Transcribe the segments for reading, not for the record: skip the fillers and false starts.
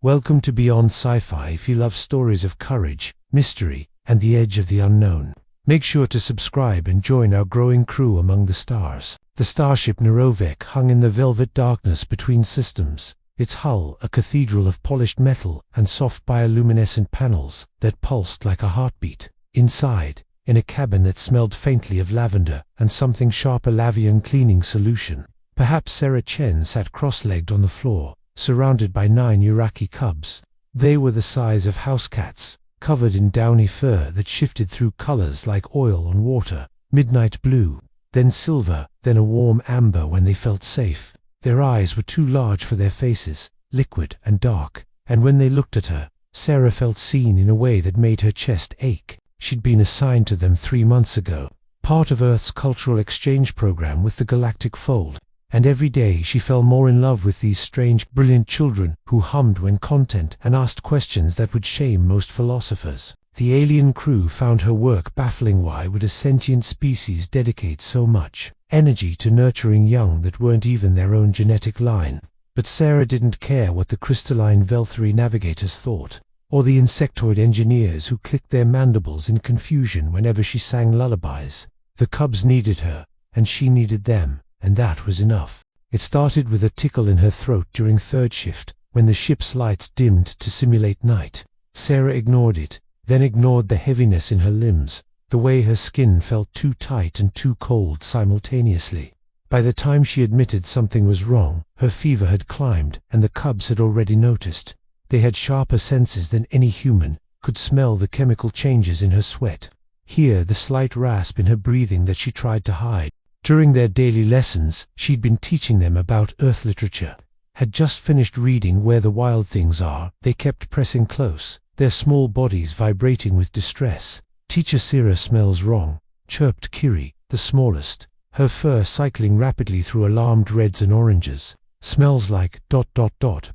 Welcome to Beyond Sci-Fi. If you love stories of courage, mystery, and the edge of the unknown, make sure to subscribe and join our growing crew among the stars. The starship Naru-Vek hung in the velvet darkness between systems, its hull a cathedral of polished metal and soft bioluminescent panels that pulsed like a heartbeat. Inside, in a cabin that smelled faintly of lavender and something sharp, a Lavian cleaning solution. Perhaps Sarah Chen sat cross-legged on the floor, surrounded by 9 Iraqi cubs. They were the size of house cats, covered in downy fur that shifted through colors like oil on water, midnight blue, then silver, then a warm amber when they felt safe. Their eyes were too large for their faces, liquid and dark, and when they looked at her, Sarah felt seen in a way that made her chest ache. She'd been assigned to them 3 months ago, part of Earth's cultural exchange program with the Galactic Fold. And every day she fell more in love with these strange, brilliant children who hummed when content and asked questions that would shame most philosophers. The alien crew found her work baffling. Why would a sentient species dedicate so much energy to nurturing young that weren't even their own genetic line? But Sarah didn't care what the crystalline Velthari navigators thought, or the insectoid engineers who clicked their mandibles in confusion whenever she sang lullabies. The cubs needed her, and she needed them. And that was enough. It started with a tickle in her throat during third shift, when the ship's lights dimmed to simulate night. Sarah ignored it, then ignored the heaviness in her limbs, the way her skin felt too tight and too cold simultaneously. By the time she admitted something was wrong, her fever had climbed, and the cubs had already noticed. They had sharper senses than any human, could smell the chemical changes in her sweat, hear the slight rasp in her breathing that she tried to hide. During their daily lessons, she'd been teaching them about Earth literature. Had just finished reading Where the Wild Things Are. They kept pressing close, their small bodies vibrating with distress. Teacher Sarah smells wrong, chirped Kiri, the smallest, her fur cycling rapidly through alarmed reds and oranges. Smells like ...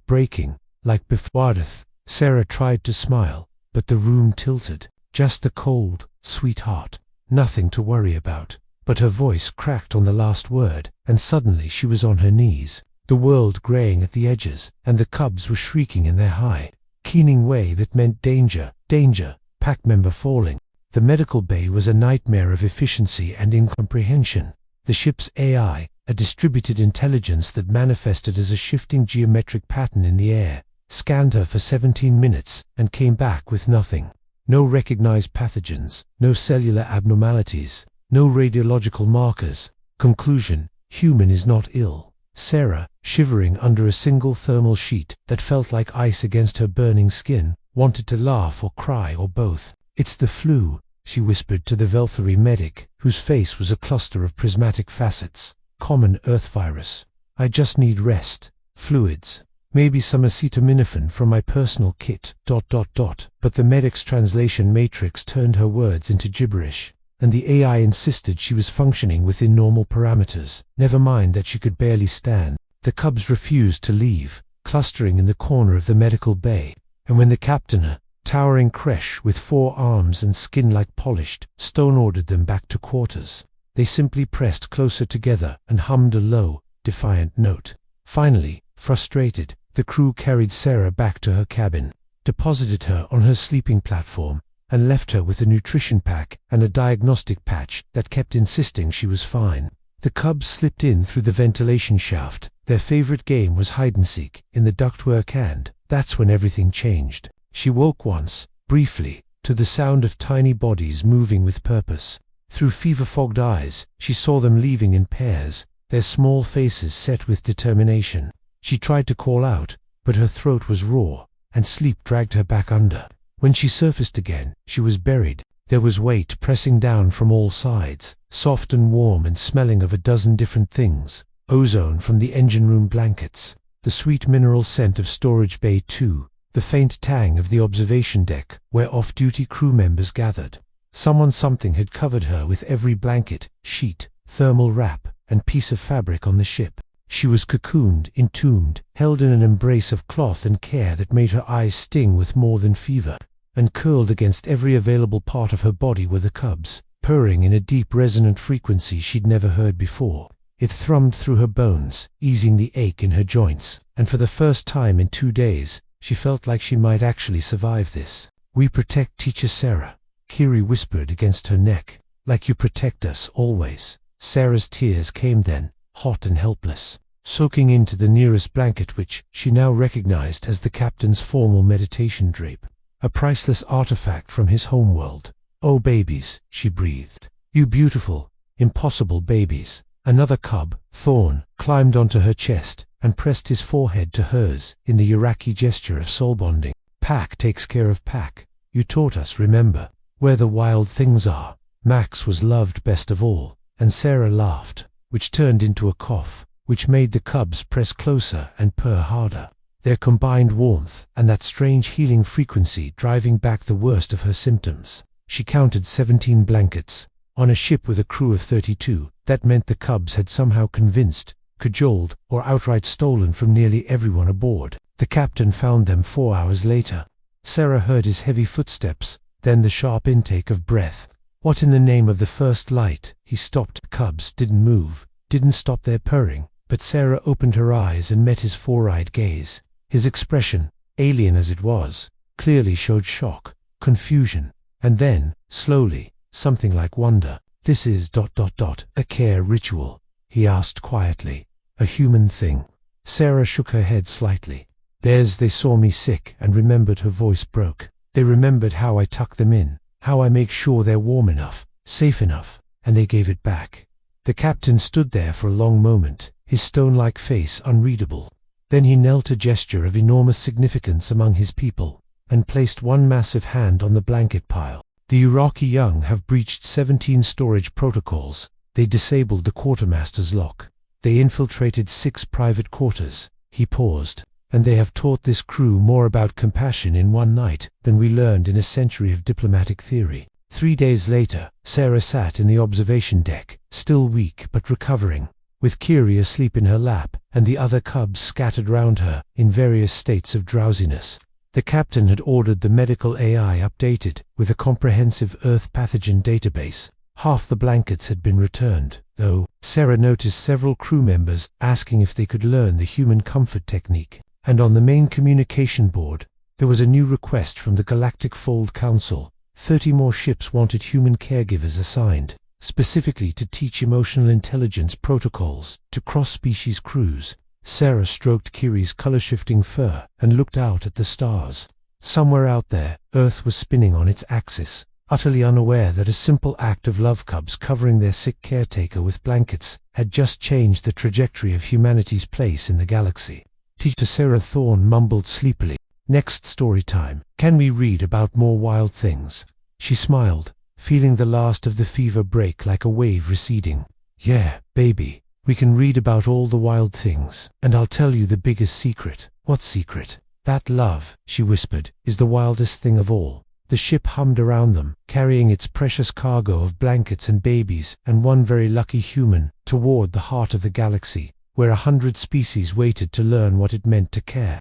breaking, like Bifwardath. Sarah tried to smile, but the room tilted. Just a cold, sweetheart. Nothing to worry about. But her voice cracked on the last word, and suddenly she was on her knees, the world graying at the edges, and the cubs were shrieking in their high, keening way that meant danger, danger, pack member falling. The medical bay was a nightmare of efficiency and incomprehension. The ship's AI, a distributed intelligence that manifested as a shifting geometric pattern in the air, scanned her for 17 minutes and came back with nothing. No recognized pathogens, no cellular abnormalities, no radiological markers. Conclusion: human is not ill. Sarah, shivering under a single thermal sheet that felt like ice against her burning skin, wanted to laugh or cry or both. "It's the flu," she whispered to the Velthari medic, whose face was a cluster of prismatic facets. "Common Earth virus. I just need rest, fluids, maybe some acetaminophen from my personal kit. ... But the medic's translation matrix turned her words into gibberish, and the AI insisted she was functioning within normal parameters. Never mind that she could barely stand. The cubs refused to leave, clustering in the corner of the medical bay, and when the captain, a towering creche with 4 arms and skin like polished stone, ordered them back to quarters, they simply pressed closer together and hummed a low, defiant note. Finally, frustrated, the crew carried Sarah back to her cabin, deposited her on her sleeping platform, and left her with a nutrition pack and a diagnostic patch that kept insisting she was fine. The cubs slipped in through the ventilation shaft. Their favorite game was hide-and-seek in the ductwork, and that's when everything changed. She woke once, briefly, to the sound of tiny bodies moving with purpose. Through fever-fogged eyes, she saw them leaving in pairs, their small faces set with determination. She tried to call out, but her throat was raw, and sleep dragged her back under. When she surfaced again, she was buried. There was weight pressing down from all sides, soft and warm and smelling of a dozen different things. Ozone from the engine room blankets, the sweet mineral scent of Storage Bay 2, the faint tang of the observation deck where off-duty crew members gathered. Something had covered her with every blanket, sheet, thermal wrap, and piece of fabric on the ship. She was cocooned, entombed, held in an embrace of cloth and care that made her eyes sting with more than fever. And curled against every available part of her body were the cubs, purring in a deep resonant frequency she'd never heard before. It thrummed through her bones, easing the ache in her joints, and for the first time in 2 days, She felt like she might actually survive this. "We protect Teacher Sarah," Kiri whispered against her neck. "Like you protect us always." Sarah's tears came then, hot and helpless, soaking into the nearest blanket, which she now recognized as the captain's formal meditation drape, a priceless artifact from his homeworld. "Oh babies," she breathed. "You beautiful, impossible babies." Another cub, Thorn, climbed onto her chest and pressed his forehead to hers in the Iraqi gesture of soul bonding. "Pack takes care of pack. You taught us, remember, where the wild things are." Max was loved best of all, and Sarah laughed, which turned into a cough, which made the cubs press closer and purr harder, their combined warmth and that strange healing frequency driving back the worst of her symptoms. She counted 17 blankets. On a ship with a crew of 32, that meant the cubs had somehow convinced, cajoled, or outright stolen from nearly everyone aboard. The captain found them 4 hours later. Sarah heard his heavy footsteps, then the sharp intake of breath. What in the name of the first light? He stopped. The cubs didn't move, didn't stop their purring, but Sarah opened her eyes and met his four-eyed gaze. His expression, alien as it was, clearly showed shock, confusion, and then, slowly, something like wonder. "This is ... a care ritual?" he asked quietly. "A human thing?" Sarah shook her head slightly. They saw me sick and remembered. Her voice broke. "They remembered how I tuck them in, how I make sure they're warm enough, safe enough, and they gave it back." The captain stood there for a long moment, his stone-like face unreadable. Then he knelt, a gesture of enormous significance among his people, and placed one massive hand on the blanket pile. "The Iraqi young have breached 17 storage protocols. They disabled the quartermaster's lock. They infiltrated 6 private quarters." He paused. "And they have taught this crew more about compassion in one night than we learned in a century of diplomatic theory." 3 days later, Sarah sat in the observation deck, still weak but recovering, with Kiri asleep in her lap and the other cubs scattered round her in various states of drowsiness. The captain had ordered the medical AI updated with a comprehensive Earth pathogen database. Half the blankets had been returned, though. Sarah noticed several crew members asking if they could learn the human comfort technique. And on the main communication board, there was a new request from the Galactic Fold Council. 30 more ships wanted human caregivers assigned, specifically to teach emotional intelligence protocols to cross-species crews. Sarah stroked Kiri's color-shifting fur and looked out at the stars. Somewhere out there, Earth was spinning on its axis, utterly unaware that a simple act of love, cubs covering their sick caretaker with blankets, had just changed the trajectory of humanity's place in the galaxy. Teacher Sarah Thorne mumbled sleepily, "Next story time. Can we read about more wild things?" She smiled, feeling the last of the fever break like a wave receding. "Yeah, baby. We can read about all the wild things, and I'll tell you the biggest secret." "What secret?" "That love," she whispered, "is the wildest thing of all." The ship hummed around them, carrying its precious cargo of blankets and babies and one very lucky human, toward the heart of the galaxy, where 100 species waited to learn what it meant to care.